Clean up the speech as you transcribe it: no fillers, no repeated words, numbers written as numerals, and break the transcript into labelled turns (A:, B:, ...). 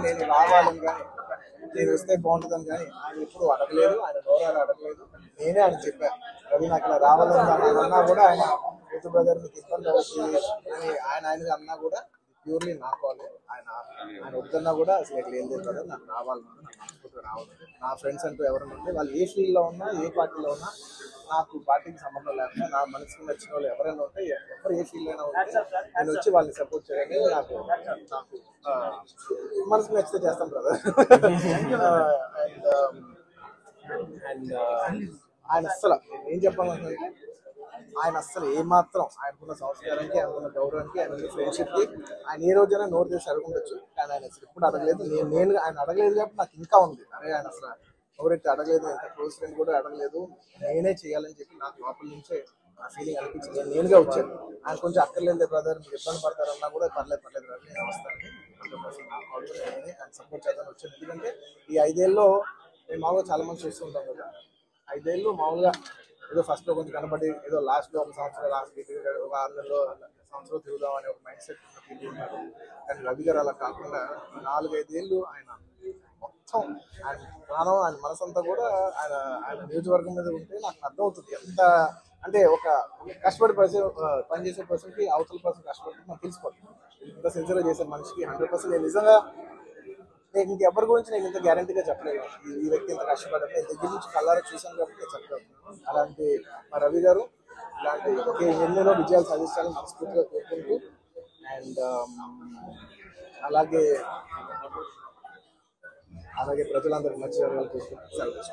A: నేను రావాలని కానీ నేను వస్తే బాగుంటుందని కానీ ఆయన ఎప్పుడు అడగలేదు, ఆయన గౌరవాలు అడగలేదు. నేనే ఆయన చెప్పాను, రవి నాకు ఇలా రావాలని అన్నా కూడా ఆయన యూట్యూబ్ బ్రదర్ మీకు ఇబ్బంది అవుతుంది అని ఆయన అన్నా కూడా ప్యూర్లీ నా కాలే. ఆయన వద్దన్నా కూడా అసలు ఎట్లా ఏం లేదు కదా, నాకు రావాలన్నా నాకు మనస్ఫూర్తిగా రావాలి. నా ఫ్రెండ్స్ అంటూ ఎవరైనా ఉంటే వాళ్ళు ఏ ఫీల్డ్లో ఉన్నా ఏ పార్టీలో ఉన్నా నాకు పార్టీకి సంబంధం లేకుండా నా మనసుకు నచ్చిన వాళ్ళు ఎవరైనా ఉంటే ఎవరు ఏ ఫీల్డ్ అయినా ఉంటే నేను వచ్చి వాళ్ళని సపోర్ట్ చేయడానికి నాకు మనసుకు నచ్చితే చేస్తాం బ్రదర్. అండ్ ఆయన అస్సలు ఏం చెప్పాలంటే ఆయన అస్సలు ఏమాత్రం ఆయనకున్న సంస్కారానికి, ఆయనకున్న గౌరవానికి, ఆయనకున్న ఫ్రెండ్షిప్కి ఆయన ఏ రోజైనా నోరు చేసి అడగఉండొచ్చు. కానీ ఆయన అసలు ఎప్పుడు అడగలేదు. నేను ఆయన అడగలేదు కాబట్టి నాకు ఇంకా ఉంది. అరే ఆయన అసలు ఎవరైతే అడగలేదు, ఎంత క్లోజ్ ఫ్రెండ్ కూడా అడగలేదు, నేనే చేయాలని చెప్పి నాకు లోపల నుంచే ఆ ఫీలింగ్ అనిపించింది. నేనుగా వచ్చాను. ఆయన కొంచెం అక్కర్లేదు బ్రదర్ మీరు ఇబ్బంది పడతారన్నా కూడా పర్లేదు బ్రదర్ నేను వస్తాను, ఆయన సపోర్ట్ చేద్దామని వచ్చాను. ఎందుకంటే ఈ 5 ఏళ్ళలో మేము మామూలుగా చాలా మంది చూస్తుంటాం కదా, 5 ఏళ్ళు మామూలుగా ఏదో ఫస్ట్లో కొంచెం కనబడి ఏదో లాస్ట్లో ఒక సంవత్సరం లాస్ట్ ఒక 6 నెలలో సంవత్సరం తిరుగుదాం అనే ఒక మైండ్ సెట్ ఉన్నారు. కానీ రవి గారు అలా కాకుండా 4-5 ఏళ్ళు ఆయన మొత్తం ఆయన ప్రాణం, ఆయన మనసంతా కూడా ఆయన నియోజకవర్గం మీద ఉంటే నాకు అర్థమవుతుంది ఎంత అంటే ఒక కష్టపడి పనిచేసే పర్సన్కి అవతల పర్సన్ కష్టపడి నాకు తెలిసిపోతుంది. ఇంత సిన్సియర్గా చేసే మనిషికి 100% నేను నిజంగా నేను ఇంకెవరి గురించి నేను ఇంత గ్యారంటీగా చెప్పలేదు. ఈ వ్యక్తి ఇంత కష్టపడ్డా నేను దగ్గర నుంచి కళ్ళారా చూశాను కాబట్టి నేను చెప్పగలను. అలాంటి మా రవి గారు ఇలాంటి ఎన్నెన్నో విజయాలు సాధించాలని మనస్ఫూర్తిగా కోరుకుంటూ అండ్ అలాగే ప్రజలందరికీ మంచి జరగాలని కోరుకుంటూ సెలవు.